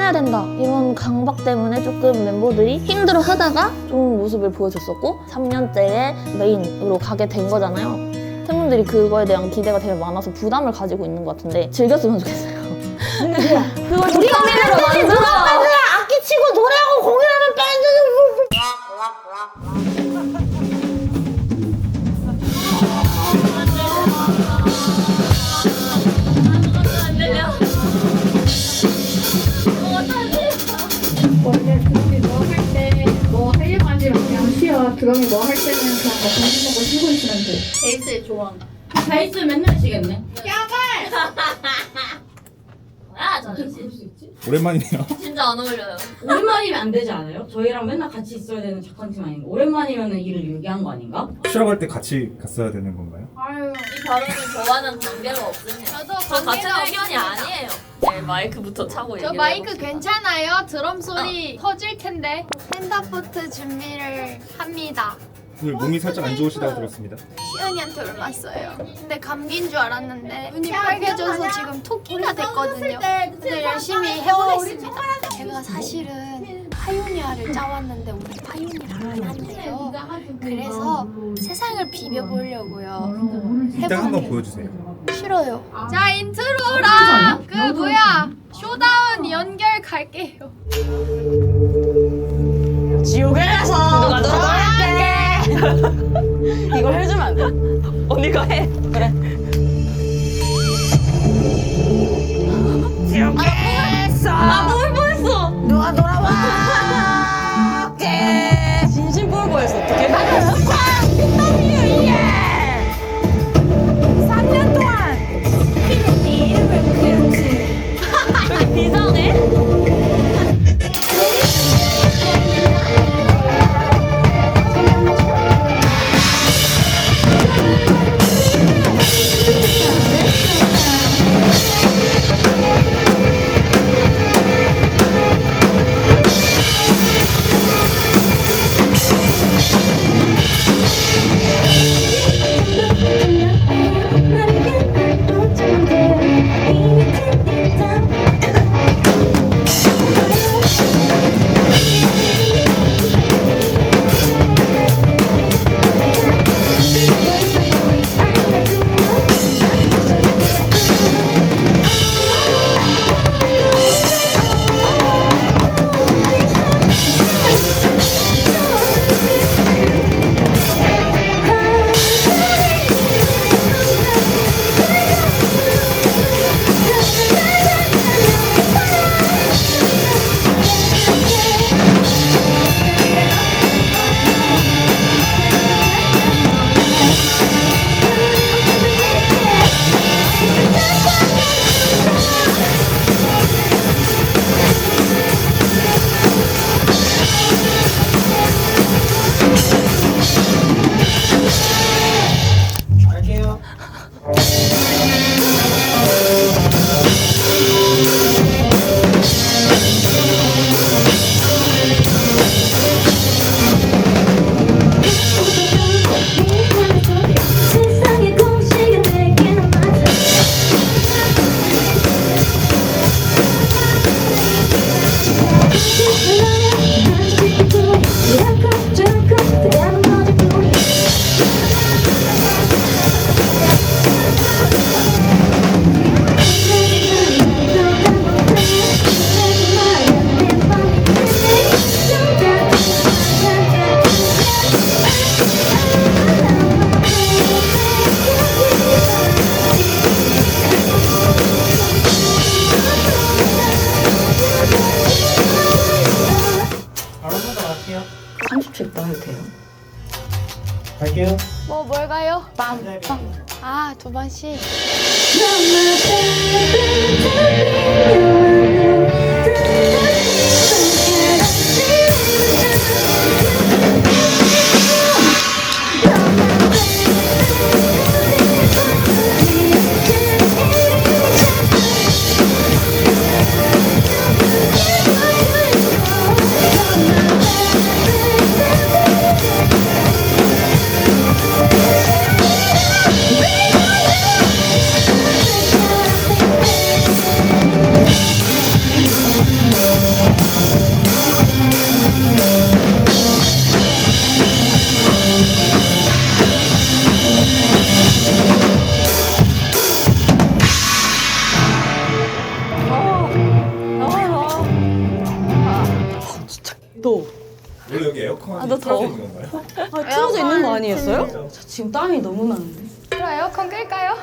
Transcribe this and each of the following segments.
해야 된다 이런 강박 때문에 조금 멤버들이 힘들어하다가 좋은 모습을 보여줬었고 3년째에 메인으로 가게 된 거잖아요. 팬분들이 그거에 대한 기대가 되게 많아서 부담을 가지고 있는 것 같은데 즐겼으면 좋겠어요. 그걸 도파민으로 만들어. 악기 치고 노래하고 공연하는 밴드는 원래 드럼이 뭐 할 때 뭐 하려고 하지 말고 그냥 쉬어. 드럼이 뭐 할 때는 그냥 뭐 점심 먹고 쉬고 있으면 돼. 베이스의 조언. 베이스 맨날 치겠네. 아, 저는 오랜만이네요. 진짜 안 어울려요. 오랜만이면 안 되지 않아요? 저희랑 맨날 같이 있어야 되는 착한 팀 아닌가? 오랜만이면 일을 유기한 거 아닌가? 쉬러 갈 때 같이 갔어야 되는 건가요? 아유. 이 발언은 저와는 관계가 없습니다. 저도 저 같은 관계가 의견이 없습니다. 아니에요. 네, 마이크부터 차고 저 얘기해 마이크 괜찮아요? 드럼 소리 터질 텐데. 스탠다포트 준비를 합니다. 오늘 몸이 살짝 안 좋으시다고 들었습니다. 시은이한테 옮았어요. 근데 감기인 줄 알았는데 눈이 빨개져서 지금 토끼가 됐거든요. 근데 열심히 해보겠습니다. 제가 사실은 파요니아를 짜왔는데 오늘 파요니아를 안 한대요. 그래서 세상을 비벼보려고요. 이따 한번 보여주세요. 싫어요. 자 인트로랑 그 뭐야 쇼다운 연결 갈게요. 지옥에서 누가 돌아갈게. 이거 해주면 안 돼? 언니가 해. 그래. 지옥에서 뭘 뻔했어. 누가 돌아갈게. 진심 볼 뻔했어. 어떡해? 나는 꽉 pit더미유 예. 3년 동안 피는 이름을 그렸지. 이상해? 갈게요. 뭘 가요? 아, 2번씩. 원래 여기 에어컨이 너 더워. 있는 건가요? 아, 틀어져 있는 거 아니었어요? 저 지금 땀이 너무 나는데. 그럼 에어컨 끌까요?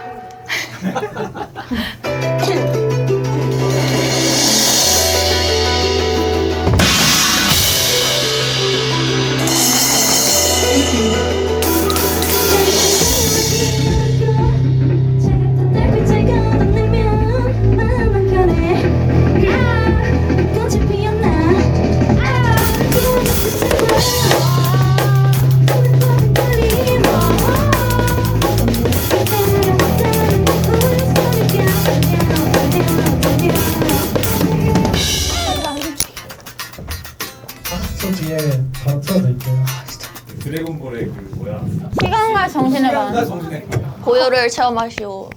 저 뒤에 바로 틀어드릴게요. 드래곤볼의 그 뭐야? 시간과 정신을 봐. 나 정신에 고요를 체험하시오.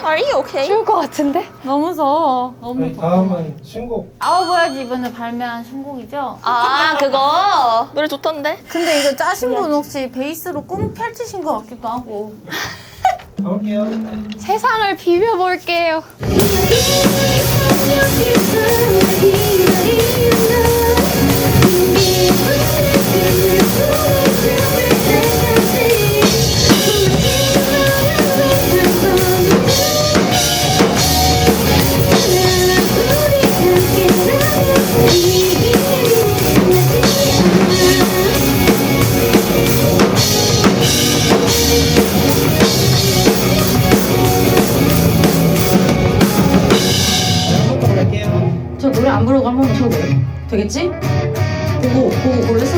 Are you okay? 추울 것 같은데? 너무 무서워. 너무 저희 다음은 신곡. 아웃보야 기분을 발매한 신곡이죠? 아 그거 노래 좋던데. 근데 이거 짜신 분 혹시 베이스로 꿈 펼치신 것 같기도 하고. 가볼게요. 세상을 비벼볼게요. 저 노래 안 부르고 한 번만 쳐볼래? 되겠지? 보고 골랐어.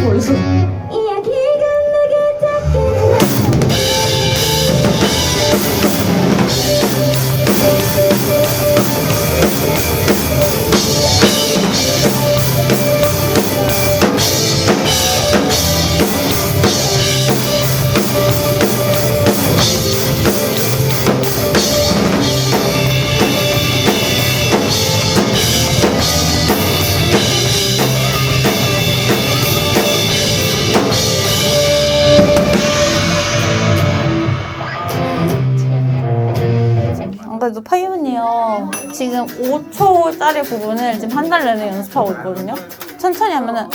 안 그래도 파이온이요. 지금 5초짜리 부분을 지금 한 달 내내 연습하고 있거든요. 천천히 하면은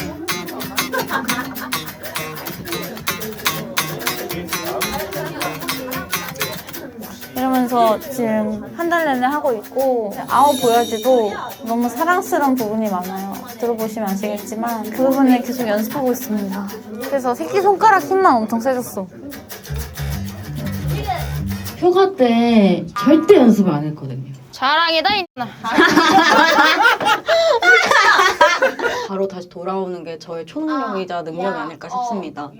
이러면서 지금 한 달 내내 하고 있고 아웃 보여지도 너무 사랑스러운 부분이 많아요. 들어보시면 아시겠지만 그 부분을 계속 연습하고 있습니다. 그래서 새끼손가락 힘만 엄청 세졌어. 휴가 때 절대 연습을 안 했거든요. 자랑이다 이 바로 다시 돌아오는 게 저의 초능력이자 능력이 아닐까 싶습니다.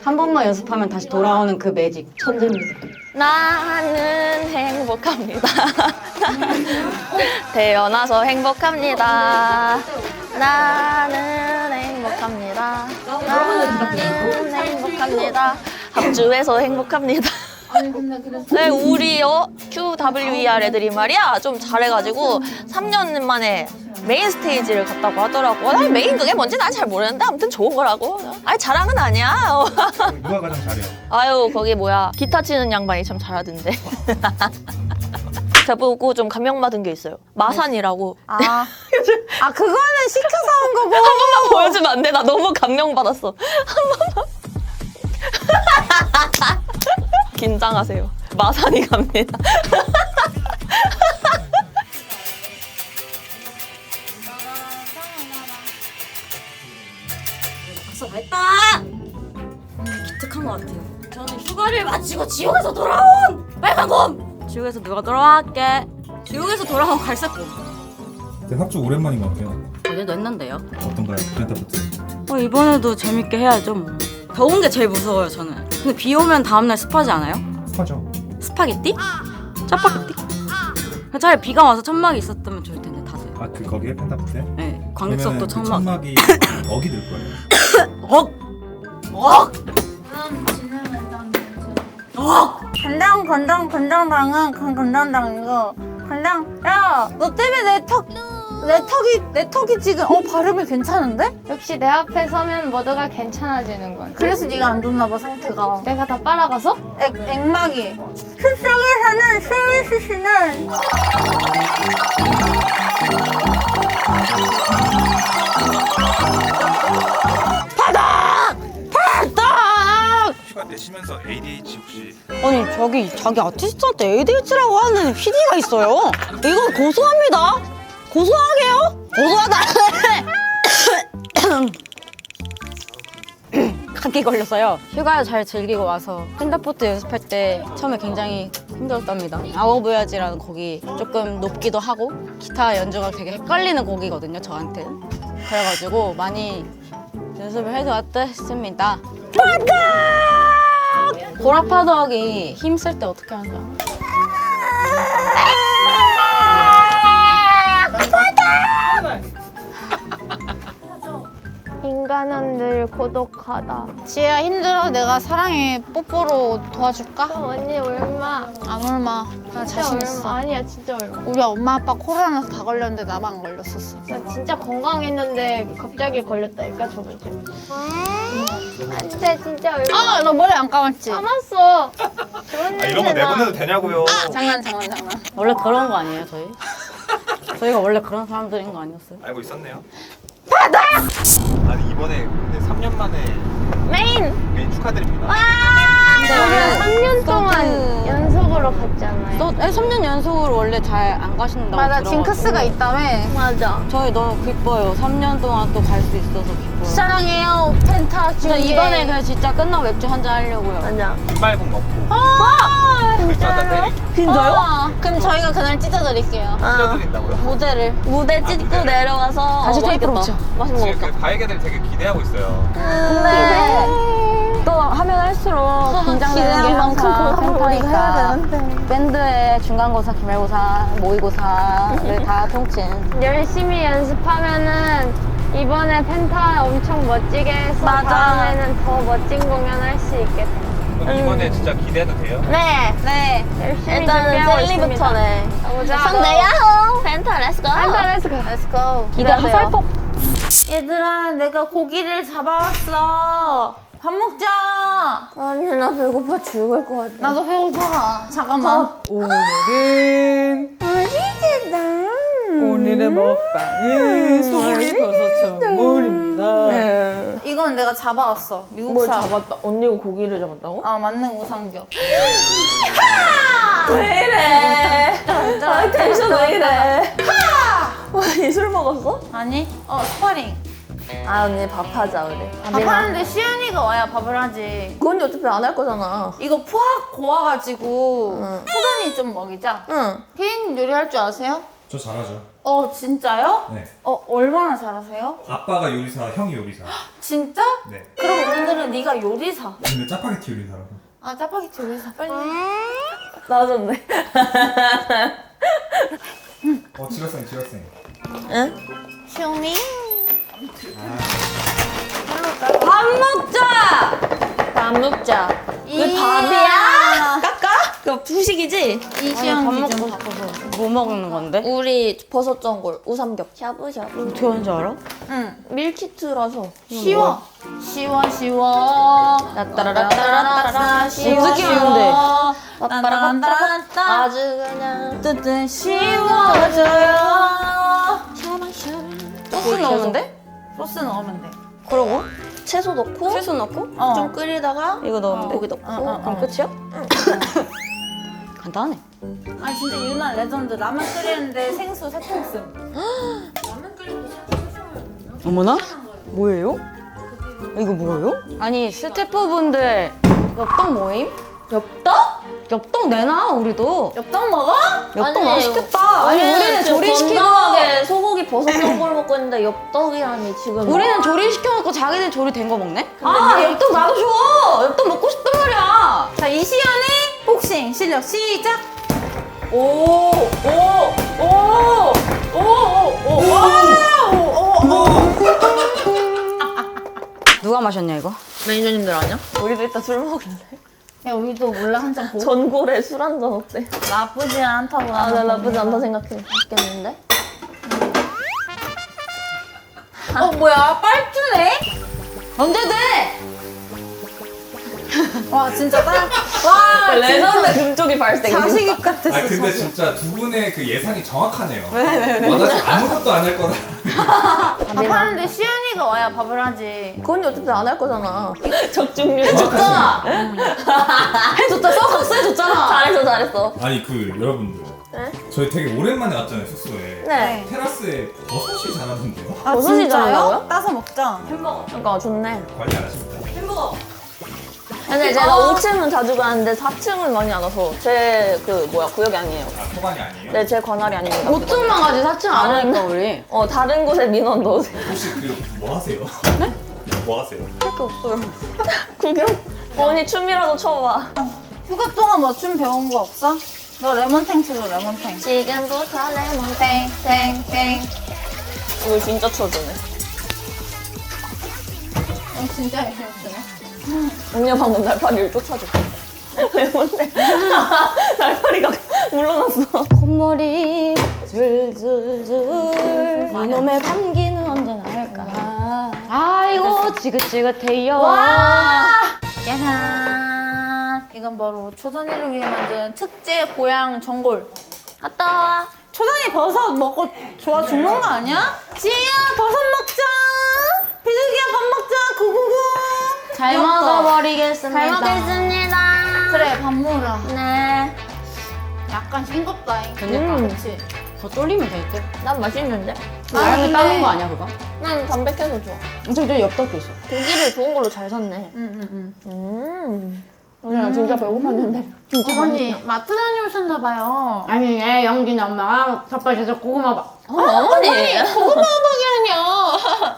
한 번만 연습하면 다시 돌아오는 그 매직 천재입니다. 나는 행복합니다. 태어나서 행복합니다. 나는 행복합니다. 나는 행복합니다. 합주해서 행복합니다. 아니 근데 그래서 네, 우리 QWER 애들이 말이야 좀 잘해가지고 3년 만에 메인 스테이지를 갔다고 하더라고. 아니, 메인 그게 뭔지 난 잘 모르는데 아무튼 좋은 거라고. 아니 자랑은 아니야. 누가 가장 잘해요? 아유 거기 뭐야 기타 치는 양반이 참 잘하던데. 저보고 좀 감명받은 게 있어요. 마산이라고. 아 그거는 시켜서 한 거고. 한 번만 보여주면 안 돼? 나 너무 감명받았어. 한 번만. 긴장하세요. 마산이 갑니다. 박사 됐다! 기특한 것 같아요. 저는 휴가를 마치고 지옥에서 돌아온 빨간곰! 지옥에서 누가 돌아왔게? 지옥에서 돌아온 갈색곰. 근데 합주 오랜만인 것 같아요. 어제도 했는데요. 어떤가요? 펜타포트. 이번에도 재밌게 해야죠 뭐. 더운 게 제일 무서워요 저는. 근데 비 오면 다음날 습하지 않아요? 스파죠. 스파게티? 짜파게티? 차라리 비가 와서 천막이 있었다면 좋을 텐데 다들. 아, 그 거기에 펜타포트에? 네, 관객석도 그러면은 그 천막. 천막이 억이 될 거예요. 억! 억! 건장당은 건장당이고 건장. 야, 너 때문에 내 턱이 지금 발음이 괜찮은데? 역시 내 앞에 서면 모두가 괜찮아지는 건. 그래서 네가 안 좋나 봐 상태가. 내가 다 빨아가서? 액막이. 숲속에서는 스미스 씨는 휴가 내시면서 ADH 혹시 아니 자기 아티스트한테 ADH라고 하는 PD가 있어요. 이건 고소합니다. 고소하게요? 고소하다. 감기 걸렸어요. 휴가 잘 즐기고 와서 펜타포트 연습할 때 처음에 굉장히 힘들었답니다. 아워보야지라는 곡이 조금 높기도 하고 기타 연주가 되게 헷갈리는 곡이거든요 저한테. 그래가지고 많이 연습을 해서 왔다 했습니다. 보라파덕이 힘쓸 때 어떻게 하는지 알아? 인간은 늘 고독하다. 지혜야 힘들어. 내가 사랑해. 뽀뽀로 도와줄까? 언니 얼마? 안 얼마. 나 자신 있어. 아니야 진짜 얼마. 우리 엄마 아빠 코로나 다 걸렸는데 나만 안 걸렸었어. 나 진짜 건강했는데 갑자기 걸렸다니까 저번 주에. 안돼 진짜 얼마. 너 머리 안 감았지? 감았어. 좋은 이런 거 내보내도 되냐고요? 장난. 원래 그런 거 아니에요 저희? 저희가 원래 그런 사람들인 거 아니었어요? 알고 있었네요. 아니 이번에 근데 3년 만에 메인 축하드립니다. 근데 우리가 3년 동안 연속으로 갔잖아요. 3년 연속으로 원래 잘 안 가신다고 맞아, 들어가지고. 징크스가 있다며. 맞아. 저희 너무 기뻐요. 3년 동안 또 갈 수 있어서 기뻐요. 사랑해요, 펜타 진짜 중에. 이번에 그냥 진짜 끝나고 맥주 한잔 하려고요. 맞아. 김말국 먹고 진짜로? 때리 진짜요? 그럼 저희가 그날 찢어드릴게요. 찢어드린다고요? 모델을. 무대 찍고 내려가서 다시 테이프로 맛있겠다. 붙여. 맛있는 거 먹을까? 그 가해게들 되게 기대하고 있어요. 근데 또 하면 할수록 긴장되는 게 항상 펜타니까 밴드의 중간고사, 기말고사, 모의고사를 다 통친. 열심히 연습하면은 이번에 펜타 엄청 멋지게 해서 맞아. 다음에는 더 멋진 공연 할 수 있게 돼. 그럼 이번에 진짜 기대해도 돼요? 네. 열심히 일단은 준비하고 있습니다. 젤리부터네. 가보자. 선대야호! 펜타 렛츠고! 펜타 렛츠고. 렛츠고. 기대 화살폭! 얘들아, 내가 고기를 잡아왔어. 밥 먹자. 아니 나 배고파 죽을 것 같아. 나도 배고파. 잠깐만. 오늘의 먹방은 송이버섯 전골입니다. 이건 내가 잡아왔어. 미국 뭘 사람. 잡았다? 언니가 고기를 잡았다고? 아, 맞는 우상겹. 왜 이래? 아, 텐션 왜 이래? 와, 술 먹었어? 아니? 스파링. 아, 언니 밥하자 우리. 밥하는데 시은이가 와야 밥을 하지. 그 언니 어차피 안 할 거잖아. 이거 포악 고와가지고 응. 소단이 좀 먹이자. 응. 피디님 요리할 줄 아세요? 저 잘하죠. 진짜요? 네. 얼마나 잘하세요? 아빠가 요리사, 형이 요리사. 진짜? 네. 그럼 오늘은 네가 요리사. 근데 짜파게티 요리사라고. 아, 짜파게티 요리사 빨리. 나졌네. 지각생. 응? 시은이. 밥 먹자! 밥 먹자. 왜 이야. 밥이야? 깎아? 그거 후식이지? 이시영 밥 기준 먹고 싶어서. 뭐 먹는 건데? 우리 버섯 전골, 우삼겹, 샤브샤브. 어떻게 하는지 알아? 응. 밀키트라서. 쉬워. 쉬워. 따라라따라따라 어떻게 하는데? 따라란따라란따. 아주 그냥 뜨뜻 쉬워져요. 소스 넣으면 돼? 소스 넣으면 돼. 그러고? 채소 넣고 채소 넣고? 좀 끓이다가 이거 넣으면 돼? 고기 넣고 그럼 끝이야? 간단하네. 아, 진짜 유나 레전드. 라면 끓이는데 생수 3통 씀. 어머나? 뭐예요? 이거 뭐예요? 아니 스태프분들 엽떡 모임? 엽떡? 엽떡 내놔 우리도. 엽떡 먹어? 엽떡 아니, 맛있겠다. 아니 우리는 지금 조리시키고 건강하게 소고기 버섯 넣은 걸 먹고 있는데 엽떡이라니 지금. 우리는 조리시켜놓고 자기들 조리된 거 먹네? 아 엽떡 나도 줘. 엽떡 먹고 싶단 말이야. 자, 이시연의 복싱 실력 시작! 누가 마셨냐 이거? 매니저님들 아니야? 우리도 이따 술 먹을래? 야, 우리도 몰라 한 잔 보고. 전골에 술 한 잔 어때? 나쁘지 않다고. 아, 나 나쁘지 않다 생각해. 맛있겠는데? 뭐야, 빨주네? 언제 돼? 와, 진짜 와, 레전드 금쪽이 발생. 자식이 같았어. 아 근데 진짜 두 분의 그 예상이 정확하네요. 왜? 나 지금 아무것도 안 할 거다. 밥하는데 시연이가 와야 밥을 하지. 그건 어쨌든 안 할 거잖아. 적중률. 해줬잖아. 해줬다. 서커스 해줬잖아. 잘했어, 잘했어. 아니 그 여러분들 네? 저희 되게 오랜만에 왔잖아요 숙소에. 네. 테라스에 버섯이 자라는데요? 아, 버섯이 진짜요? 자란다고요? 따서 먹자. 그러니까 좋네. 관리 안 하십니까? 근데 제가 5층은 자주 가는데 4층은 많이 안 와서 제 구역이 아니에요. 아 소관이 아니에요? 네, 제 관할이 아닙니다. 5층만 가지 4층 안 하니까 우리. 다른 곳에 민원 넣으세요. 혹시 그 뭐 하세요? 네? 뭐 하세요? 할게 없어요. 구경? 언니 춤이라도 춰봐. 휴가 동안 뭐 춤 배운 거 없어? 너 레몬탱 쳐줘, 레몬탱. 지금부터 레몬 땡땡땡. 이거 진짜 춰주네. 진짜 열심히 추네. 언니가 방금 날파리를 쫓아줬어. 왜 뭔데? 날파리가 물러났어. 콧물이 줄줄줄 이놈의 감기는 언제나 할까. 아이고 지긋지긋해요. 짜잔! 이건 바로 초선이를 위해 만든 특제 보양 전골. 갔다 와. 초선이 버섯 먹고 좋아 죽는 거 아니야? 지희야 버섯 먹자! 비둘기야 밥 먹자! 구구구! 잘 귀엽다. 먹어버리겠습니다. 잘 먹겠습니다. 그래 밥 먹으라. 네. 약간 싱겁다. 괜찮다. 그치? 더 쫄리면 될 듯. 난 맛있는데? 나를 따는 거 아니야 그거? 난 담백해서 좋아. 저기 엽떡도 있어. 고기를 좋은 걸로 잘 샀네. 오늘 진짜 배고팠는데. 어머니 마트 다녀오셨나 봐요. 아니 얘 영진이 엄마가 텃밭에서 고구마 봐. 어머니. 고구마 먹이 아니야.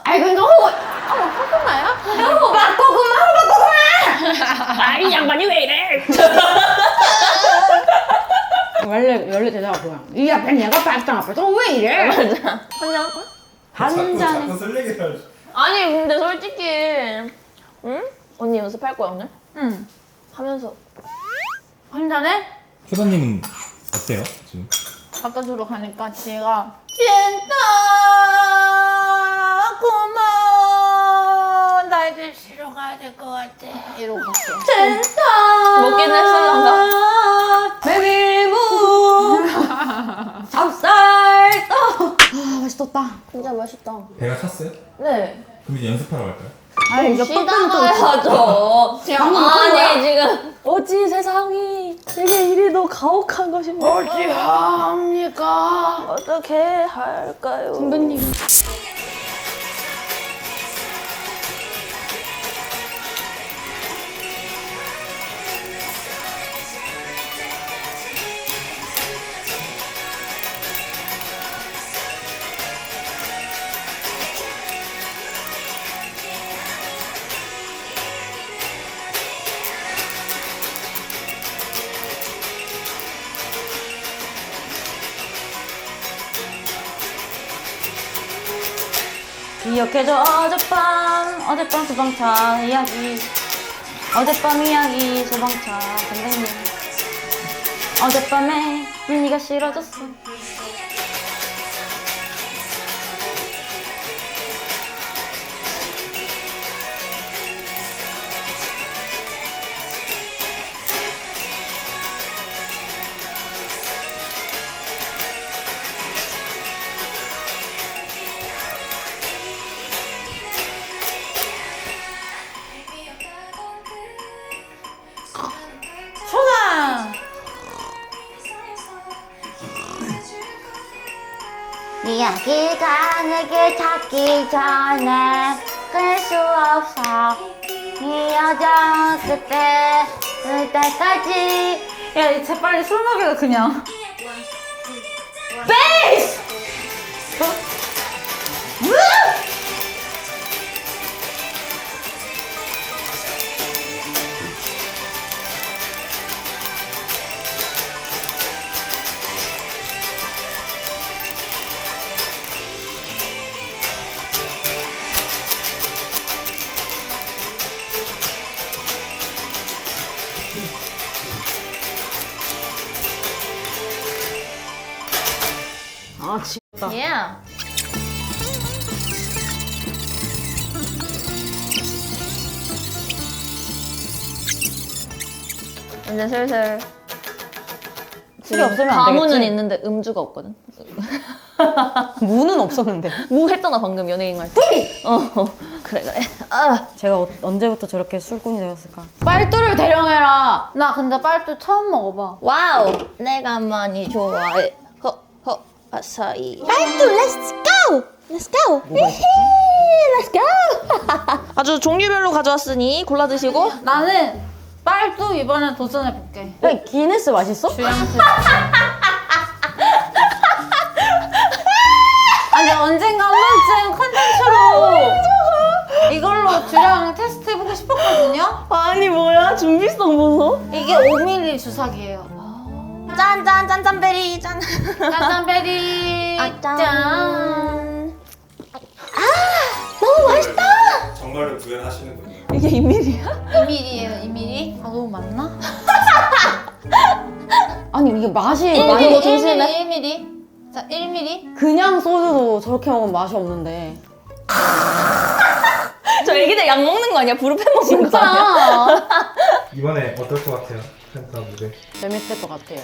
아이 그러니까 호구. 고구마야? 호박고구마 호박고구마. 아이 양반이 왜 이래? 원래 대사가 뭐야? 이 앞에 내가 밥상 앞에서 왜 이래? 맞아. 한잔 할까? 한 잔에. 자꾸 설레게 해야지. 아니 근데 솔직히 응? 언니 연습할 거야 오늘? 응. 하면서 한 잔에? 효다님은 어때요 지금? 바깥으로 가니까 지혜가 진짜 고마워. 나 이제 쉬러 가야 될 것 같아. 이러고 갔어. 먹긴 했을란가? 메밀무 찹쌀 떡. 아 맛있었다. 진짜 맛있다. 배가 찼어요? 네. 그럼 이제 연습하러 갈까요? 아니 쉬다가 해야죠. 아니 지금 어찌 세상이 내게 이리도 가혹한 것입니까? 어찌합니까? 어떻게 할까요? 선배님. 기억해줘 어젯밤 소방차 이야기 어젯밤 이야기 소방차 선생님 어젯밤에 네가 싫어졌어 초장! 이야기가 내게 닿기 전에 끊을 수 없어 이 여정 그때 그럴 때까지. 야, 이제 빨리 술 먹여 그냥. 베이스! 아 진짜. Yeah. 이제 슬슬 술이 없으면 안 가무는 되겠지? 있는데 음주가 없거든. 무는 없었는데. 무 했잖아 방금 연예인 할 때. 그래. 아. 제가 언제부터 저렇게 술꾼이 되었을까? 빨두를 대령해라. 나 근데 빨도 처음 먹어봐. 와우. 내가 많이 좋아해. 허 아사히. 빨두 렛츠 고. 렛츠 고. 렛츠 고. 아주 종류별로 가져왔으니 골라 드시고. 나는 빨도 이번에 도전해볼게. 야, 기네스 맛있어? 주량 테스트. 아니 언젠가 한 번쯤 컨텐츠로 이걸로 주량 테스트 해보고 싶었거든요. 아니 뭐야 준비성 보소. 이게 5ml 주사기예요. 짠짠 짠짠베리 짠. 짠짠베리. 아, 짠. 짠. 너무 맛있다. 정말로 구현하시는 거예요? 이게 2mm야? 2ml예요. 2ml. 아 너무 많나? 아니 이게 맛이 1mm, 1mm. 1ml. 자 1ml. 그냥 소주도 저렇게 먹으면 맛이 없는데. 저 애기들 약 먹는 거 아니야? 부르펜 먹는 거 아니야? 이번에 어떨 것 같아요? 펜타 무대. 재밌을 것 같아요.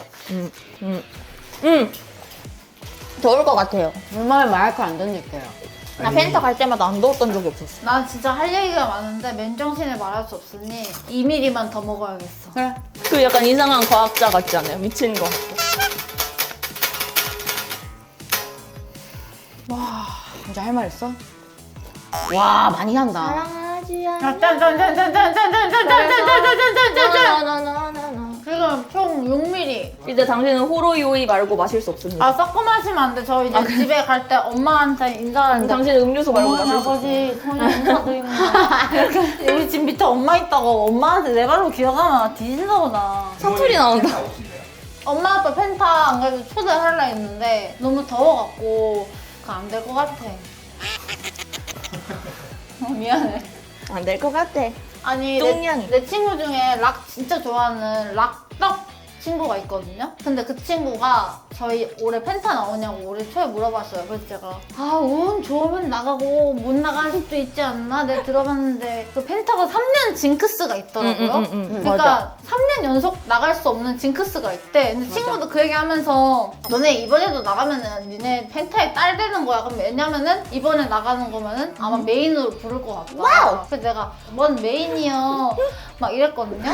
더울 것 같아요. 물만에 마이크 안 던질게요. 나 펜타 갈 때마다 안 더웠던 적이 없었어. 나 진짜 할 얘기가 많은데 맨정신에 말할 수 없으니 2ml만 더 먹어야겠어. 그래. 그 약간 이상한 과학자 같지 않아요? 미친 거 같고. 진짜 할 말 있어? 와 많이 한다. 사랑하지 않아. 짠짠짠짠짠짠짠짠짠짠짠짠짠짠. 지금 총 6ml. 이제 당신은 호로요이 말고 마실 수 없습니다. 아 섞어 마시면 안 돼. 저 이제 집에 갈 때 엄마한테 인사하는데. 당신은 음료수 말고 어머니 마실 수 없어. 아버지 저희 인사드립니다. 이렇게 우리 집 밑에 엄마 있다고 엄마한테 내 발로 기어가면 뒤진다고 나. 사투리 나온다. 엄마 아빠 펜타 안 그래도 초대하려 했는데 너무 더워갖고 그거 안 될 것 같아. 미안해. 안 될 것 같아. 아니 똥냥이. 내 친구 중에 락 진짜 좋아하는 락떡 친구가 있거든요. 근데 그 친구가 저희 올해 펜타 나오냐고 올해 초에 물어봤어요. 그래서 제가 운 좋으면 나가고 못 나갈 수도 있지 않나? 내가 들어봤는데 그 펜타가 3년 징크스가 있더라고요. 그러니까 맞아. 3년 연속 나갈 수 없는 징크스가 있대. 근데 친구도 그 얘기 하면서 너네 이번에도 나가면은 니네 펜타에 딸 되는 거야. 그럼 왜냐면은 이번에 나가는 거면은 아마 메인으로 부를 것 같다. 그래서 내가 뭔 메인이요? 막 이랬거든요.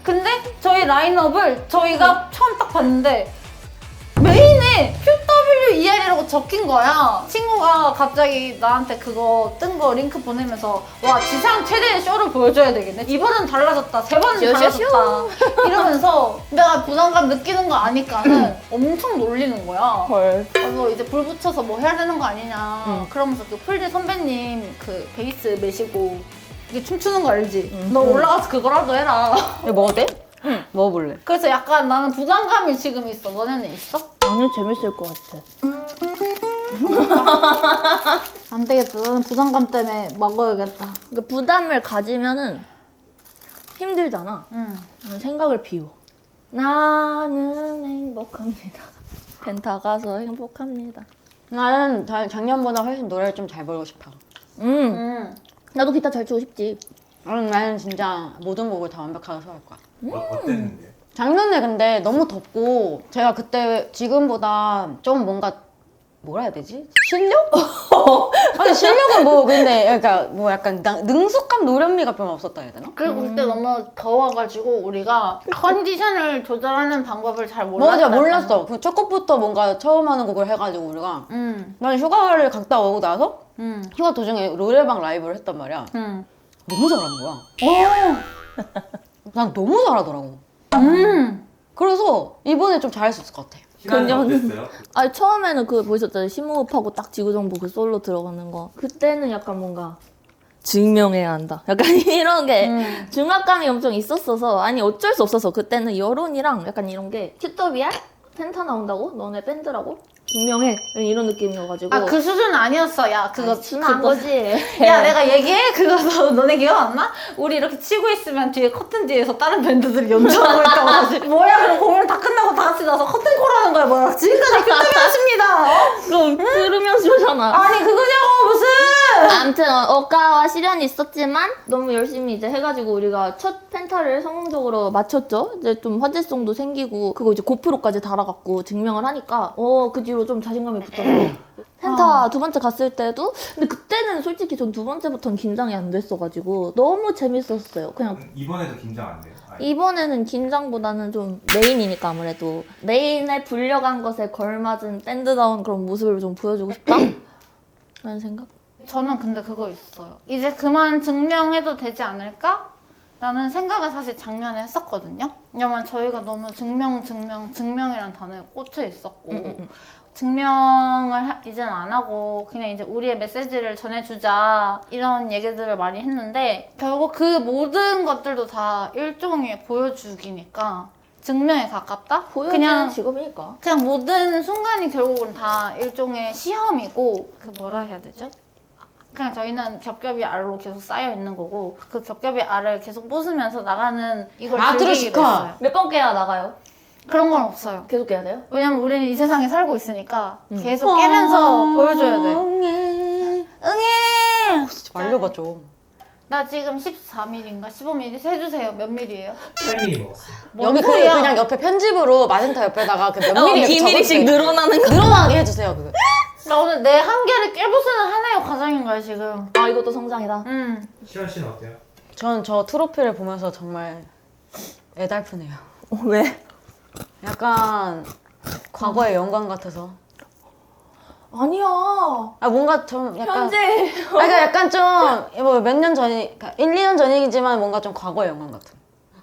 근데 저희 라인업을 저희가 처음 딱 봤는데 메인에 QWER이라고 적힌 거야. 친구가 갑자기 나한테 그거 뜬 거 링크 보내면서 와 지상 최대의 쇼를 보여줘야 되겠네. 이번은 달라졌다. 세 번은 달라졌다. 이러면서 내가 부담감 느끼는 거 아니까는 엄청 놀리는 거야. 헐. 그래서 이제 불 붙여서 뭐 해야 되는 거 아니냐. 그러면서 그 풀디 선배님 그 베이스 메시고 이게 춤추는 거 알지? 너 올라가서 그거라도 해라. 이거 먹어도 돼? 응. 먹어볼래. 그래서 약간 나는 부담감이 지금 있어. 너네는 있어? 아니 재밌을 것 같아. 안 되겠다. 나는 부담감 때문에 먹어야겠다. 그러니까 부담을 가지면은 힘들잖아. 생각을 비워. 나는 행복합니다. 펜타 가서 행복합니다. 나는 작년보다 훨씬 노래를 좀 잘 부르고 싶어. 나도 기타 잘 치고 싶지. 나는 진짜 모든 곡을 다 완벽하게 소화할 거야. 어땠는데요? 작년에 근데 너무 덥고 제가 그때 지금보다 좀 뭔가 뭐라 해야 되지? 실력? 아니 실력은 뭐 근데 그러니까 뭐 약간 능숙한 노련미가 별로 없었다 해야 되나? 그리고 그때 너무 더워가지고 우리가 컨디션을 조절하는 방법을 잘 몰랐다. 맞아 몰랐어. 그 첫 곡부터 뭔가 처음 하는 곡을 해가지고 우리가 난 휴가를 갔다 오고 나서 휴가 도중에 노래방 라이브를 했단 말이야. 너무 잘하는 거야. 난 너무 잘하더라고. 그래서 이번에 좀 잘할 수 있을 것 같아. 희나는 어땠어요? 아니 처음에는 그 보셨잖아요. 심호흡하고 딱 지구정보 그 솔로 들어가는 거. 그때는 약간 뭔가 증명해야 한다. 약간 이런 게 중압감이 엄청 있었어서 아니 어쩔 수 없어서 그때는 여론이랑 약간 이런 게 큐더비알? 펜타 나온다고? 너네 밴드라고? 증명해. 이런 느낌이어가지고. 아, 그 수준 아니었어. 야, 그거 순한 거지. 야, 내가 얘기해? 그거 너네 기억 안 나? 우리 이렇게 치고 있으면 뒤에 커튼 뒤에서 다른 밴드들이 연주하고 있다고 하지. 뭐야, 그럼 공연 다 끝나고 다 같이 나서 커튼콜 하는 거야, 뭐야. 지금까지 큐더비였습니다. 그럼 들으면서 잖아. 아니, 그거냐고, 무슨! 아무튼 억가와 시련이 있었지만 너무 열심히 이제 해가지고 우리가 첫 펜타를 성공적으로 마쳤죠. 이제 좀 화제성도 생기고 그거 이제 고프로까지 달아갖고 증명을 하니까 그 뒤로 좀 자신감이 붙어서 펜타 두 번째 갔을 때도 근데 그때는 솔직히 전 두 번째부터는 긴장이 안 됐어가지고 너무 재밌었어요. 그냥 이번에도 긴장 안 돼요? 아니. 이번에는 긴장보다는 좀 메인이니까 아무래도 메인에 불려간 것에 걸맞은 밴드다운 그런 모습을 좀 보여주고 싶다? 라는 생각? 저는 근데 그거 있어요. 이제 그만 증명해도 되지 않을까? 라는 생각을 사실 작년에 했었거든요. 왜냐면 저희가 너무 증명이라는 단어에 꽂혀 있었고 증명을 이제는 안 하고 그냥 이제 우리의 메시지를 전해주자 이런 얘기들을 많이 했는데 결국 그 모든 것들도 다 일종의 보여주기니까 증명에 가깝다? 보여주는 직업이니까. 그냥 모든 순간이 결국은 다 일종의 시험이고 그 뭐라 해야 되죠? 그냥 저희는 겹겹이 알로 계속 쌓여 있는 거고 그 겹겹이 알을 계속 부수면서 나가는 이걸 즐기기로 했어요. 몇 번 깨야 나가요? 그런 건 없어요. 계속 깨야 돼요? 왜냐면 우리는 이 세상에 살고 있으니까 계속 깨면서 보여줘야 돼. 응애! 말려봐 좀. 나 지금 14mm인가 15mm 세주세요. 몇 mm예요? 8mm 먹었어요. 여기 그냥 옆에 편집으로 마젠타 옆에다가 그 몇 미리 이렇게 2mm씩 늘어나는 거. 늘어나게 해주세요 그거. 나 오늘 내 한계를 깨부수는 하나의 과정인가요 지금? 아 이것도 성장이다. 시원 씨는 어때요? 전 저 트로피를 보면서 정말 애달프네요. 왜? 약간 과거의 영광 같아서. 아니야. 아 뭔가 좀 약간 현재. 그러니까 약간 좀 뭐 몇 년 전이 1, 2년 전이지만 뭔가 좀 과거의 영광 같아.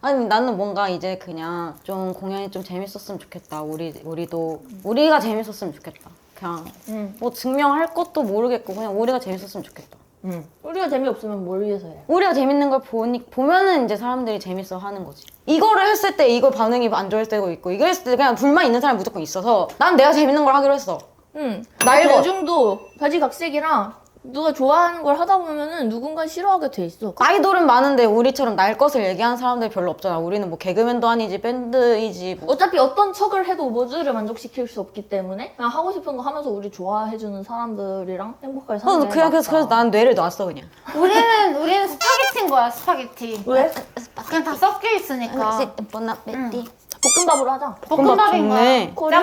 아니 나는 뭔가 이제 그냥 좀 공연이 좀 재밌었으면 좋겠다. 우리가 재밌었으면 좋겠다. 그냥 뭐 증명할 것도 모르겠고 그냥 우리가 재밌었으면 좋겠다. 우리가 재미없으면 뭘 위해서 해? 우리가 재밌는 걸 보면은 이제 사람들이 재밌어 하는 거지. 이거를 했을 때 이거 반응이 안 좋을 때도 있고 이거 했을 때 그냥 불만 있는 사람이 무조건 있어서 난 내가 재밌는 걸 하기로 했어. 날 거. 대중도 바지각색이랑 누가 좋아하는 걸 하다 보면은 누군가 싫어하게 돼 있어. 아이돌은 많은데 우리처럼 날 것을 얘기하는 사람들이 별로 없잖아. 우리는 뭐 개그맨도 아니지 밴드이지 뭐. 어차피 어떤 척을 해도 모두를 만족시킬 수 없기 때문에 그냥 하고 싶은 거 하면서 우리 좋아해주는 사람들이랑 행복하게 사는 게 그냥 그래서 난 뇌를 놨어 그냥. 우리는 스파게티인 거야 스파게티. 왜? 그냥 다 섞여 있으니까. 볶음밥으로 하자. 볶음밥인 좋네. 거야.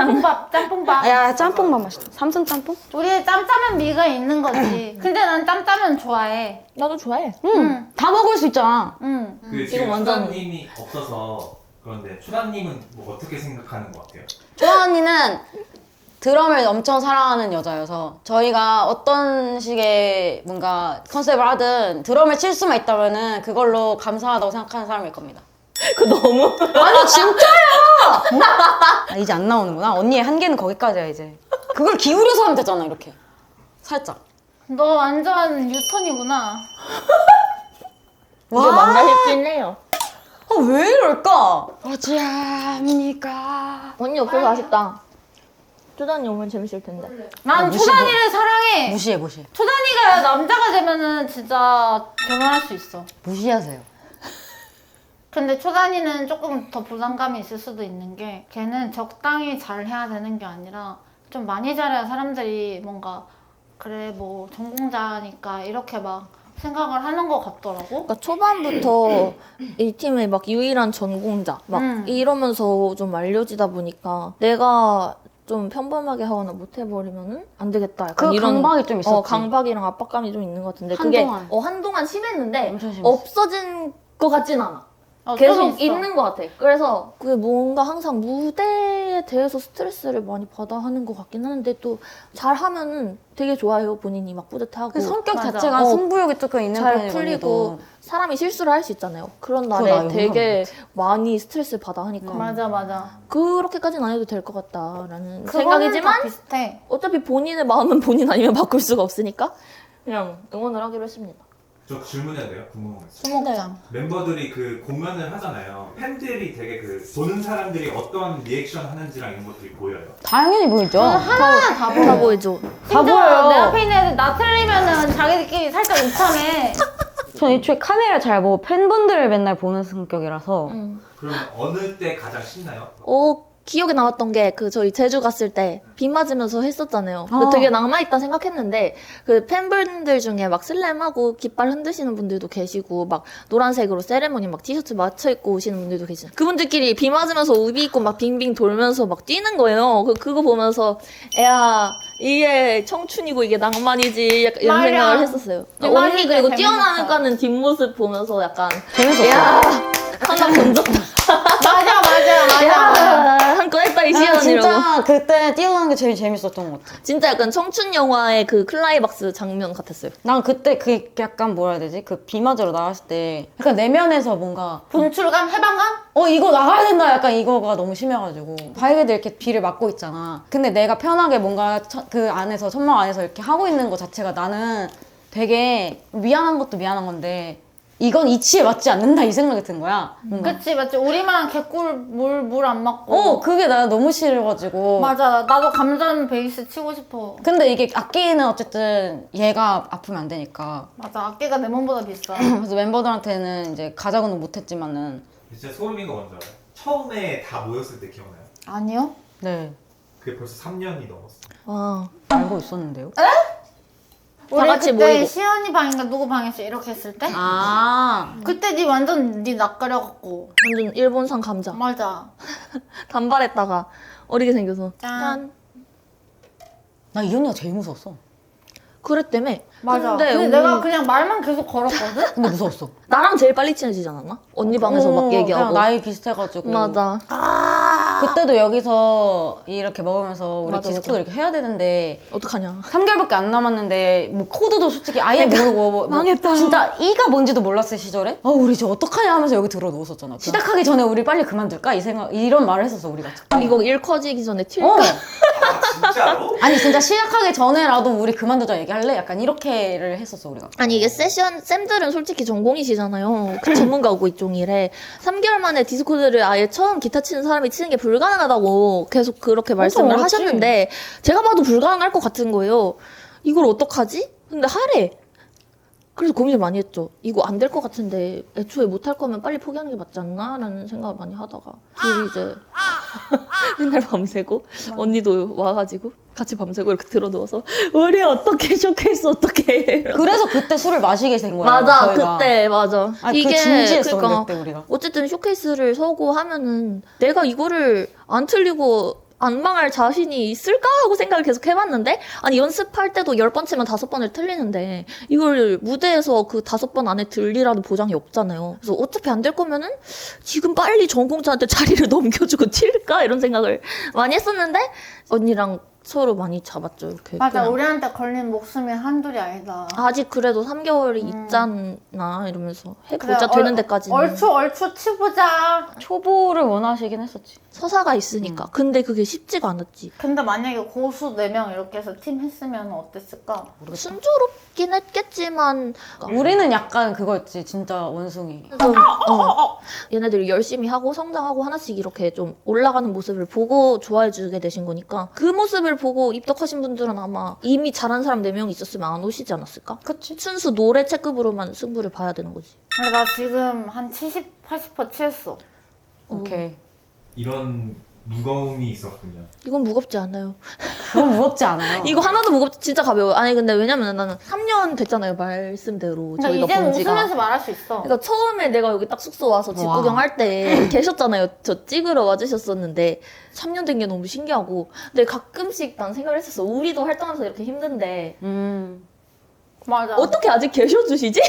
짬뽕밥. 야 짬뽕만 맛있다. 삼선 짬뽕? 우리의 짬짜면 미가 있는 거지. 근데 난 짬짜면 좋아해. 나도 좋아해. 다 먹을 수 있잖아. 그 지금 추다님이 없어서 그런데 추다님은 뭐 어떻게 생각하는 것 같아요? 조아 언니는 드럼을 엄청 사랑하는 여자여서 저희가 어떤 식의 뭔가 컨셉을 하든 드럼을 칠 수만 있다면은 그걸로 감사하다고 생각하는 사람일 겁니다. 그거 너무. 아니 진짜야! 아, 이제 안 나오는구나. 언니의 한계는 거기까지야 이제. 그걸 기울여서 하면 되잖아 이렇게. 살짝. 너 완전 유턴이구나. 이제 만나 싶긴 해요. 아, 왜 이럴까? 어찌합니까? 언니 없어서 아쉽다. 쪼단이 오면 재밌을 텐데. 난 초단이를 사랑해. 무시해. 초단이가 남자가 되면은 진짜 결혼할 수 있어. 무시하세요. 근데 초단이는 조금 더 부담감이 있을 수도 있는 게 걔는 적당히 잘 해야 되는 게 아니라 좀 많이 잘해야 사람들이 뭔가 그래 뭐 전공자니까 이렇게 막 생각을 하는 것 같더라고. 그러니까 초반부터 이 팀의 막 유일한 전공자 막 이러면서 좀 알려지다 보니까 내가 좀 평범하게 하거나 못해버리면은 안 되겠다. 약간 그 이런 강박이 좀 있었지. 강박이랑 압박감이 좀 있는 것 같은데 한동안. 그게 한동안 심했는데 엄청 심했어. 없어진 것 같진 않아. 좀 계속 있어. 있는 것 같아. 그래서 그게 뭔가 항상 무대에 관리에 대해서 스트레스를 많이 받아 하는 것 같긴 하는데 또 잘하면은 되게 좋아요. 본인이 막 뿌듯하고 그 성격 맞아. 자체가 승부욕이 조금 있는 잘 편이거든요. 풀리고 사람이 실수를 할 수 있잖아요. 그런 그거 날에 나 되게 많이 스트레스를 받아 하니까 맞아. 그렇게까지는 안 해도 될 것 같다라는 그거는 생각이지만 다 비슷해. 어차피 본인의 마음은 본인 아니면 바꿀 수가 없으니까 그냥 응원을 하기로 했습니다. 저 질문해도 돼요? 궁금한 거 있어요. 수목장. 멤버들이 그 공연을 하잖아요. 팬들이 되게 그 보는 사람들이 어떤 리액션 하는지랑 이런 것들이 보여요. 당연히 보이죠. 하나하나 다 보여. 다 보이죠. 다 보여요. 내 앞에 있는 애들 나 틀리면은 자기들끼리 살짝 우참해. 전 애초에 카메라 잘 보고 팬분들을 맨날 보는 성격이라서 그러면 어느 때 가장 신나요? 기억에 남았던 게 그 저희 제주 갔을 때 비 맞으면서 했었잖아요. 아. 되게 낭만있다 생각했는데 그 팬분들 중에 막 슬램하고 깃발 흔드시는 분들도 계시고 막 노란색으로 세레모니 막 티셔츠 맞춰 입고 오시는 분들도 계시고 그분들끼리 비 맞으면서 우비 입고 막 빙빙 돌면서 막 뛰는 거예요. 그거 보면서 야 이게 청춘이고 이게 낭만이지 약간 이런 맞아. 생각을 했었어요. 그 언니 말이 그리고 재밌었어. 뛰어나가는 뒷모습 보면서 약간 재밌었어요. 야 하나 던졌다. 맞아. 한 건 했다 이 아, 시간이라고. 진짜 그때 뛰어가는 게 제일 재밌었던 것 같아. 진짜 약간 청춘 영화의 그 클라이막스 장면 같았어요. 난 그때 그 약간 뭐라 해야 되지? 그 비 맞으러 나갔을 때 약간 내면에서 뭔가 분출감, 해방감? 이거 나가야 된다 약간 이거가 너무 심해가지고 바이게들 이렇게 비를 맞고 있잖아. 근데 내가 편하게 뭔가 그 안에서 천막 안에서 이렇게 하고 있는 것 자체가 나는 되게 미안한 것도 미안한 건데 이건 이치에 맞지 않는다 이 생각이 든 거야. 뭔가. 그치, 맞지. 우리만 개꿀 물 안 맞고. 그게 나 너무 싫어가지고. 맞아. 나도 감전 베이스 치고 싶어. 근데 이게 악기는 어쨌든 얘가 아프면 안 되니까. 맞아. 악기가 내 몸보다 비싸. 그래서 멤버들한테는 이제 가자고는 못했지만은. 진짜 소름인 거 뭔지 알아요? 처음에 다 모였을 때 기억나요? 아니요? 네. 그게 벌써 3년이 넘었어. 와. 알고 있었는데요? 우리 같이 그때 모이고. 시연이 방인가 누구 방에서 이렇게 했을 때? 아. 그때 니 완전 니 낯가려갖고. 완전 일본산 감자. 맞아. 단발했다가 어리게 생겨서. 짠. 나 이 언니가 제일 무서웠어. 그랬다며. 맞아. 근데 근데 언니- 내가 그냥 말만 계속 걸었거든? 근데 무서웠어. 나랑 제일 빨리 친해지지 않았나? 언니 방에서 막 얘기하고. 그냥 나이 비슷해가지고. 맞아. 그때도 여기서 이렇게 먹으면서 우리 맞아, 디스코드 맞아. 이렇게 해야 되는데 어떡하냐. 3개월밖에 안 남았는데 뭐 코드도 솔직히 아예 모르고 뭐 망했다. 진짜 이가 뭔지도 몰랐을 시절에 우리 이제 어떡하냐 하면서 여기 들어 누웠었잖아. 시작하기 전에 우리 빨리 그만둘까 이 생각 이런 말을 했었어 우리가. 이거 일 커지기 전에 튈까? 아 진짜로? 아니 진짜 시작하기 전에라도 우리 그만두자 얘기할래? 약간 이렇게를 했었어 우리가. 아니 이게 세션 쌤들은 솔직히 전공이시잖아요. 그 전문가고 이쪽이래. 3개월 만에 디스코드를 아예 처음 기타 치는 사람이 치는 게 불가능하다고 계속 그렇게 말씀을 어렵지. 하셨는데 제가 봐도 불가능할 것 같은 거예요. 이걸 어떡하지? 근데 하래. 그래서 고민을 많이 했죠. 이거 안 될 것 같은데 애초에 못할 거면 빨리 포기하는 게 맞지 않나? 라는 생각을 많이 하다가 둘이 이제 맨날 밤새고 언니도 와가지고 같이 밤새고 이렇게 들어누워서 우리 어떻게 쇼케이스 어떻게 그래서 그때 술을 마시게 된 거야. 맞아 저희가. 그때 맞아 아니, 이게 그 진지했어 그러니까 그때 우리가. 어쨌든 쇼케이스를 서고 하면은 내가 이거를 안 틀리고 안 망할 자신이 있을까 하고 생각을 계속 해봤는데 아니 연습할 때도 10번 치면 5번을 틀리는데 이걸 무대에서 그 5번 안에 들리라는 보장이 없잖아요. 그래서 어차피 안 될 거면은 지금 빨리 전공자한테 자리를 넘겨주고 튈까 이런 생각을 많이 했었는데 언니랑 서로 많이 잡았죠. 이렇게 맞아. 그냥. 우리한테 걸린 목숨이 한둘이 아니다. 아직 그래도 3개월이 있잖아 이러면서 해보자 그래, 되는 데까지는 얼추 치보자. 초보를 원하시긴 했었지. 서사가 있으니까 근데 그게 쉽지가 않았지. 근데 만약에 고수 4명 이렇게 해서 팀 했으면 어땠을까? 순조롭긴 했겠지만 우리는 약간 그거였지 진짜 원숭이. 얘네들이 열심히 하고 성장하고 하나씩 이렇게 좀 올라가는 모습을 보고 좋아해주게 되신 거니까 그 모습을 보고 입덕하신 분들은 아마 이미 잘한 사람 4명 있었으면 안 오시지 않았을까? 그치. 순수 노래 체급으로만 승부를 봐야 되는 거지. 근데 나 지금 한 70, 80% 취했어. 오케이. 이런 무거움이 있었군요. 이건 무겁지 않아요. 그건 무겁지 않아요. 이거 하나도 무겁지 진짜 가벼워요. 아니 근데 왜냐면 나는 3년 됐잖아요 말씀대로 그러니까 저희가 이제는 본 지가. 웃으면서 말할 수 있어. 그러니까 처음에 내가 여기 딱 숙소 와서 집 와. 구경할 때 계셨잖아요. 저 찍으러 와주셨었는데 3년 된 게 너무 신기하고 근데 가끔씩 난 생각을 했었어. 우리도 활동하면서 이렇게 힘든데 맞아. 어떻게 아직 계셔주시지?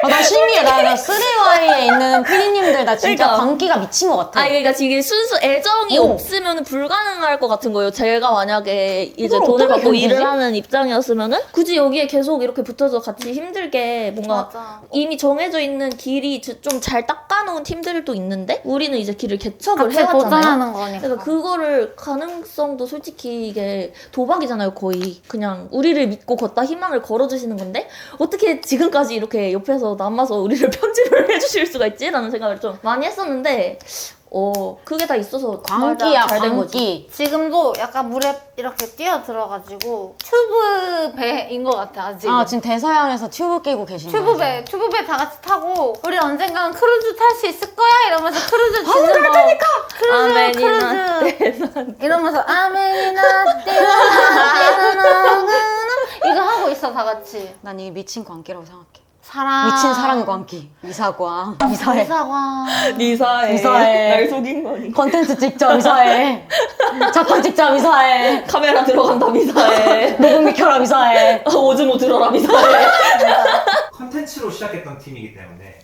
나 신기해. 나 3Y에 있는 피디님들 나 진짜 그러니까. 광기가 미친 것 같아. 그러니까 이게 순수 애정이 없으면 불가능할 것 같은 거예요. 제가 만약에 이제 이걸 돈을 어떻게 받고 견디지? 일을 하는 입장이었으면은 굳이 여기에 계속 이렇게 붙어서 같이 힘들게 뭔가 맞아. 이미 정해져 있는 길이 좀 잘 닦아놓은 팀들도 있는데 우리는 이제 길을 개척을 같이 해왔잖아요. 도전하는 거니까. 그러니까 그거를 가능성도 솔직히 이게 도박이잖아요, 거의. 그냥 우리를 믿고 걷다 희망을 걸어주시는 건데 어떻게 지금까지 이렇게 옆에서 남아서 우리를 편집을 해주실 수가 있지? 라는 생각을 좀 많이 했었는데 그게 다 있어서 광기야, 잘 된 거지. 광기. 지금도 약간 물에 이렇게 뛰어 들어가지고 튜브 배인 것 같아 아직. 아, 지금 대서양에서 튜브 끼고 계시는 거야. 튜브배 다 같이 타고 우리 언젠가는 크루즈 탈 수 있을 거야 이러면서 크루즈 짓는 거. 아멘이나 크루즈 이러면서 아멘이나 띠나나 이거 하고 있어 다 같이. 난 이게 미친 광기라고 생각해. 사랑. 미친 사랑 광기. 이사과. 이사해. 이사과. 이사해. 이사해. 날 속인 거니. 컨텐츠 직접 이사해. 작품 직접 이사해. 카메라 들어간다 미사해. 녹음기 켜라 이사해. 오즈모 들어라 미사해. 컨텐츠로 시작했던 팀이기 때문에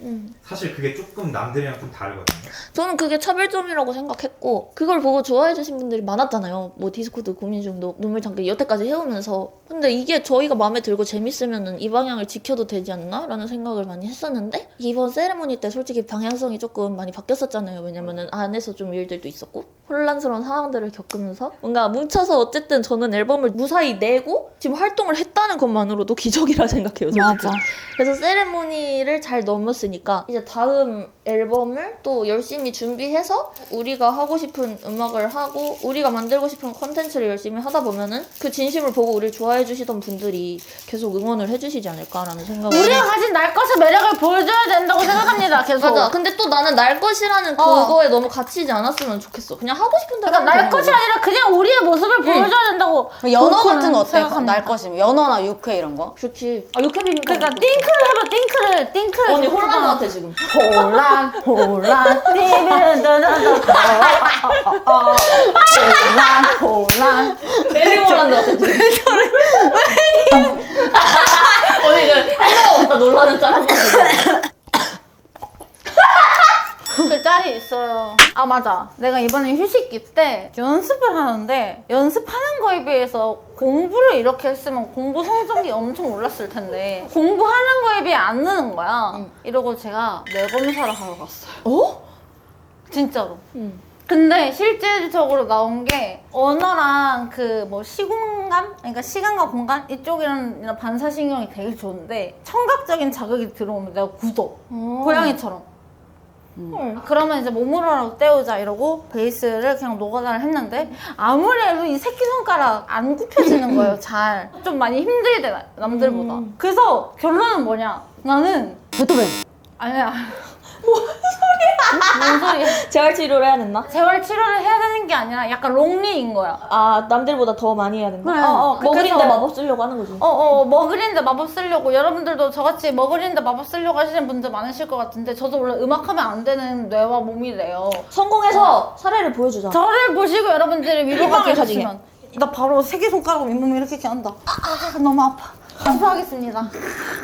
사실 그게 조금 남들이랑 좀 다르거든요. 저는 그게 차별점이라고 생각했고 그걸 보고 좋아해 주신 분들이 많았잖아요. 뭐 디스코드 고민 중도 눈물 참기 여태까지 해오면서 근데 이게 저희가 마음에 들고 재밌으면은 이 방향을 지켜도 되지 않나? 라는 생각을 많이 했었는데 이번 세레모니 때 솔직히 방향성이 조금 많이 바뀌었었잖아요. 왜냐면은 안에서 좀 일들도 있었고 혼란스러운 상황들을 겪으면서 뭔가 뭉쳐서 어쨌든 저는 앨범을 무사히 내고 지금 활동을 했다는 것만으로도 기적이라 생각해요. 솔직히. 맞아. 그래서 세레모니를 잘 넘었으니까 이제 다음 앨범을 또 열심히 준비해서 우리가 하고 싶은 음악을 하고 우리가 만들고 싶은 컨텐츠를 열심히 하다 보면은 그 진심을 보고 우리를 좋아해 주시던 분들이 계속 응원을 해주시지 않을까라는 생각을 우리가 가진 날 것의 매력을 보여줘야 된다고 생각합니다. 계속. 맞아. 근데 또 나는 날 것이라는 그거에 너무 갇히지 않았으면 좋겠어. 그냥 하고 싶은 대로 그러니까 하면 날 되는 것이 거지. 아니라 그냥 우리의 모습을 보여줘야 된다고. 연어 같은 거 어때? 생각합니다. 날 것이면. 연어나 육회 이런 거? 좋지. 아 육회비빔밥. 그러니까 띵크를 해봐 띵크를. 언니 혼란 같아 지금. 혼란 TV를 들어도 혼란 메리 혼란 같아 지금. 언니 그 생각 없다 놀라는 짤. 그 짤이 있어요. 아 맞아. 내가 이번에 휴식기 때 연습을 하는데 연습하는 거에 비해서 공부를 이렇게 했으면 공부 성적이 엄청 올랐을 텐데 공부하는 거에 비해 안 느는 거야. 이러고 제가 뇌검사를 하러 갔어요. 어? 진짜로. 근데 실질적으로 나온 게 언어랑 그 뭐 시공간? 그러니까 시간과 공간? 이쪽이랑 반사신경이 되게 좋은데 청각적인 자극이 들어오면 내가 굳어. 고양이처럼. 그러면 이제 몸으로라도 때우자 이러고 베이스를 그냥 노가다를 했는데 아무리 해도 이 새끼손가락 안 굽혀지는 거예요. 잘. 좀 많이 힘들대 남들보다. 그래서 결론은 뭐냐? 나는 베토벤. 아니야. 뭔 소리야? 재활 치료를 해야 됐나? 재활 치료를 해야 되는 게 아니라 약간 롱리인 거야. 아 남들보다 더 많이 해야 된다. 그래. 먹으린데 그래서- 마법 쓰려고 하는 거지. 먹으리는데 마법 쓰려고 여러분들도 저같이 먹으리는데 마법 쓰려고 하시는 분들 많으실 것 같은데 저도 원래 음악하면 안 되는 뇌와 몸이래요. 성공해서 사례를 보여주자. 저를 보시고 여러분들이 위로가 희망을 되시면 나 바로 새끼손가락으로 잇몸 이렇게 한다. 너무 아파. 감사하겠습니다.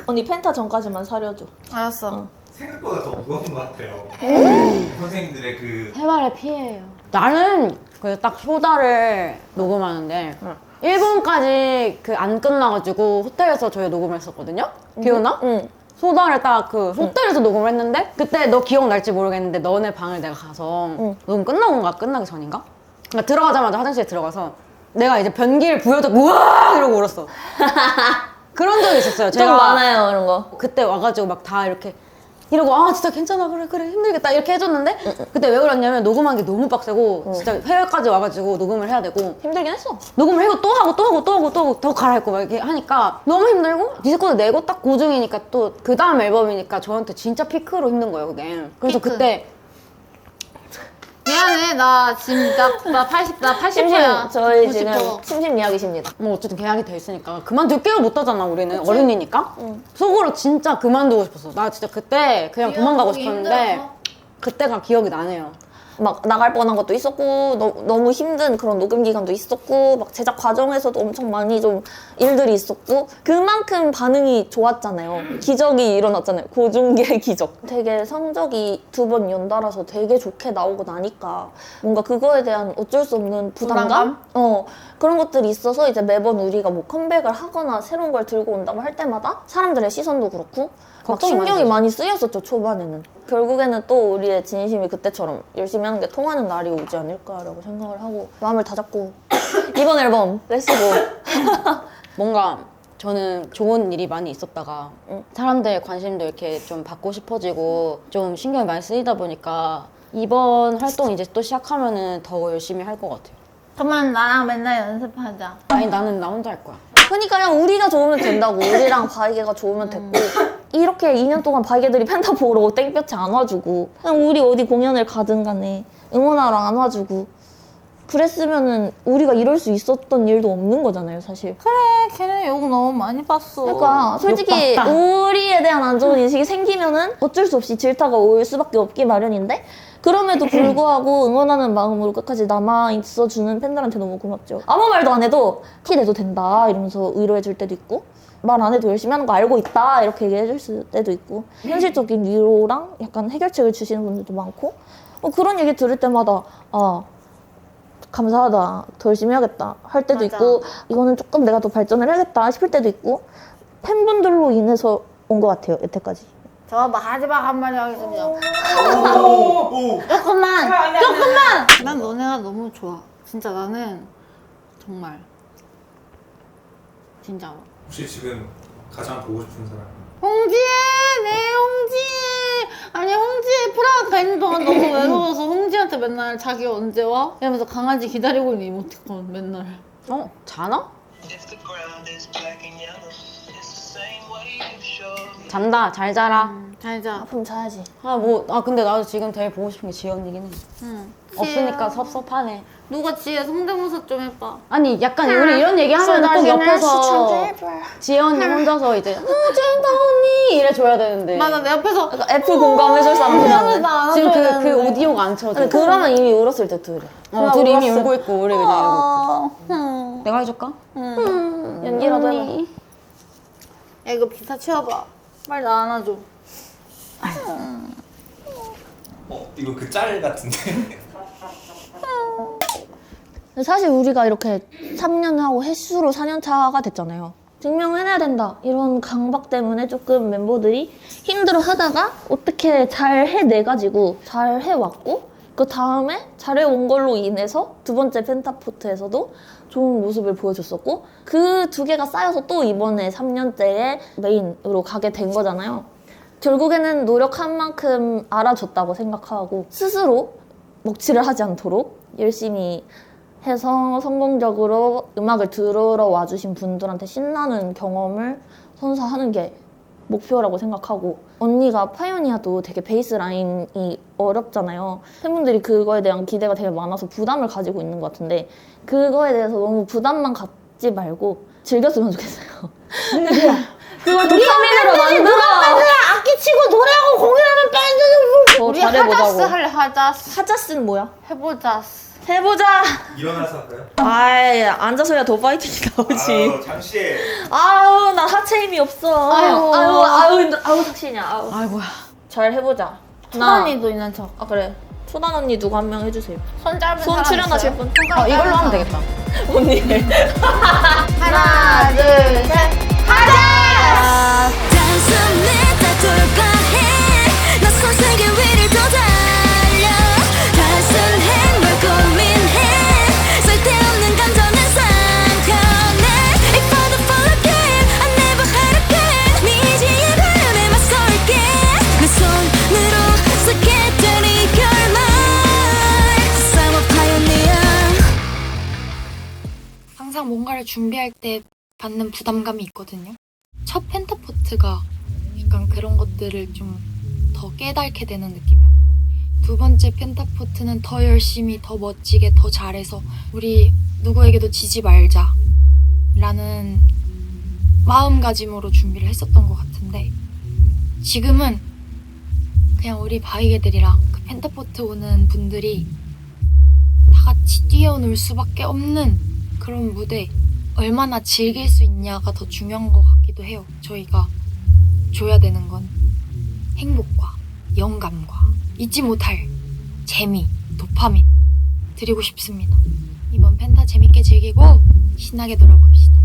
언니 펜타 전까지만 사려줘. 알았어. 생각보다 더 무거운 것 같아요. 선생님들의 그 생활의 피해예요. 나는 그 딱 효다를 녹음하는데 일본까지 그 안 끝나가지고 호텔에서 저희 녹음을 했었거든요. 기억나? 응. 소다를 딱 그 호텔에서 녹음을 했는데 그때 너 기억날지 모르겠는데 너네 방을 내가 가서 녹음 끝나고인가 끝나기 전인가? 그러니까 들어가자마자 화장실에 들어가서 내가 이제 변기를 부여잡고 우와 이러고 울었어. 그런 적이 있었어요. 좀 많아요 이런 거. 그때 와가지고 막 다 이렇게 이러고 아 진짜 괜찮아 그래 힘들겠다 이렇게 해줬는데 그때 왜 그랬냐면 녹음한 게 너무 빡세고 진짜 해외까지 와가지고 녹음을 해야 되고 힘들긴 했어. 녹음을 해고 또 하고 더 갈아입고 막 이렇게 하니까 너무 힘들고 디스코드 내고 딱 고중이니까 또 그 다음 앨범이니까 저한테 진짜 피크로 힘든 거예요 그게. 그래서 피크. 그때 미안해. 나 지금 나 80%야. 저희 지금 심심 이야기십니다. 뭐 어쨌든 계약이 돼 있으니까 그만둘게요 못하잖아 우리는. 그치? 어른이니까. 속으로 진짜 그만두고 싶었어. 나 진짜 그때 그냥 도망가고 싶었는데 그때가 기억이 나네요. 막 나갈 뻔한 것도 있었고 너무 힘든 그런 녹음 기간도 있었고 막 제작 과정에서도 엄청 많이 좀 일들이 있었고 그만큼 반응이 좋았잖아요. 기적이 일어났잖아요. 고중기의 기적. 되게 성적이 2번 연달아서 되게 좋게 나오고 나니까 뭔가 그거에 대한 어쩔 수 없는 부담감? 그런 것들이 있어서 이제 매번 우리가 뭐 컴백을 하거나 새로운 걸 들고 온다고 할 때마다 사람들의 시선도 그렇고 막 신경이 많이 쓰였었죠, 초반에는. 결국에는 또 우리의 진심이 그때처럼 열심히 하는 게 통하는 날이 오지 않을까라고 생각을 하고 마음을 다잡고 이번 앨범 렛츠고. 뭔가 저는 좋은 일이 많이 있었다가 사람들의 관심도 이렇게 좀 받고 싶어지고 좀 신경이 많이 쓰이다 보니까 이번 활동 이제 또 시작하면은 더 열심히 할 것 같아요. 그러면 나랑 맨날 연습하자. 아니 나는 나 혼자 할 거야. 그러니까 그냥 우리가 좋으면 된다고. 우리랑 바이게가 좋으면 됐고 이렇게 2년 동안 바이게들이 펜타 보러 땡볕에 안 와주고 그냥 우리 어디 공연을 가든 간에 응원하러 안 와주고 그랬으면은 우리가 이럴 수 있었던 일도 없는 거잖아요, 사실. 걔네 욕 너무 많이 봤어. 그러니까 솔직히 우리에 대한 안 좋은 인식이 생기면은 어쩔 수 없이 질타가 올 수밖에 없기 마련인데 그럼에도 불구하고 응원하는 마음으로 끝까지 남아있어주는 팬들한테 너무 고맙죠. 아무 말도 안 해도 티 내도 된다 이러면서 위로해줄 때도 있고 말 안 해도 열심히 하는 거 알고 있다 이렇게 얘기해줄 때도 있고 현실적인 위로랑 약간 해결책을 주시는 분들도 많고 그런 얘기 들을 때마다 감사하다, 더 열심히 해야겠다 할 때도 있고 이거는 조금 내가 더 발전을 해야겠다 싶을 때도 있고 팬분들로 인해서 온 것 같아요, 여태까지. 저 마지막 한마디 하겠습니다. 오! 조금만! 난 너네가 너무 좋아. 진짜 나는 정말 진짜로. 혹시 지금 가장 보고 싶은 사람? 홍지혜! 내 홍지혜! 아니 홍지혜 프라하 있는 동안 너무 외로워서 홍지혜한테 맨날 자기 언제 와? 이러면서 강아지 기다리고 있는 이모티콘 맨날. 자나? 잔다. 잘 자라. 잘 자. 아프면 자야지. 근데 나도 지금 제일 보고 싶은 게 지연이긴 해. 응. 없으니까 섭섭하네. 누가 지혜 성대모사 좀 해봐. 아니 약간 우리 이런 얘기 하면 꼭 옆에서 지연이 혼자서 이제 지연다 언니 이래줘야 되는데 맞아, 내 옆에서 그러니까 애플 공감해줄 사람 그냥 지금 그 오디오가 안 쳐져. 그러면 이미 울었을 때 둘이. 둘이 이미 울고 있고 우리 그냥 이러고 있고. 내가 해줄까? 연기라도 해봐. 야 이거 기타 치워봐. 빨리 나 안아줘. 이거 그 짤 같은데? 사실 우리가 이렇게 3년 하고 횟수로 4년 차가 됐잖아요. 증명해내야 된다 이런 강박 때문에 조금 멤버들이 힘들어 하다가 어떻게 잘 해내가지고 잘 해왔고 그 다음에 잘해온 걸로 인해서 2번째 펜타포트에서도 좋은 모습을 보여줬었고 그 2개가 쌓여서 또 이번에 3년째의 메인으로 가게 된 거잖아요. 결국에는 노력한 만큼 알아줬다고 생각하고 스스로 먹칠을 하지 않도록 열심히 해서 성공적으로 음악을 들으러 와주신 분들한테 신나는 경험을 선사하는 게 목표라고 생각하고 언니가 파이오니아도 되게 베이스 라인이 어렵잖아요. 팬분들이 그거에 대한 기대가 되게 많아서 부담을 가지고 있는 것 같은데 그거에 대해서 너무 부담만 갖지 말고 즐겼으면 좋겠어요. 그걸 도파민으로 만들어! 악기 치고 노래하고 공연하면 밴드는 더 우리 잘해보자고. 하자스 할래 하자스. 하자스는 뭐야? 해보자스. 해보자! 일어나서 할까요? 아이, 앉아서야 더 파이팅이 나오지. 아유, 잠시. 아우, 나 하체 힘이 없어. 아유, 힘들어. 아우, 삭신이야. 아우. 아이고야. 잘 해보자. 초단 언니도 있는 척. 그래. 초단 언니 누구 한 명 해주세요. 손 짧은 손 사람 출연하실 있어요? 분? 손가락 이걸로 짧은 하면 사람. 되겠다. 언니. 하나, 둘, 셋. 하자! 단숨에 다툴까 해 낯선 세계 위를 더 달려 단순해 뭘 고민해 쓸데없는 감정은 상견해 If I don't fall again I never had again 미지의 바람에 맞설게 내 손으로 쓰게 된 이 결말 I'm a pioneer 항상 뭔가를 준비할 때 받는 부담감이 있거든요. 첫 펜타포트가 약간 그런 것들을 좀 더 깨닫게 되는 느낌이었고 2번째 펜타포트는 더 열심히 더 멋지게 더 잘해서 우리 누구에게도 지지 말자 라는 마음가짐으로 준비를 했었던 것 같은데 지금은 그냥 우리 바이게들이랑 그 펜타포트 오는 분들이 다 같이 뛰어놀 수밖에 없는 그런 무대 얼마나 즐길 수 있냐가 더 중요한 것 같기도 해요. 저희가 줘야 되는 건 행복과 영감과 잊지 못할 재미, 도파민 드리고 싶습니다. 이번 펜타 재밌게 즐기고 신나게 놀아봅시다.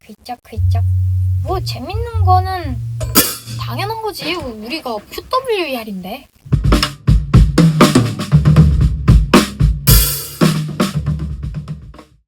글쩍 뭐 재밌는 거는 당연한 거지. 우리가 QWER인데.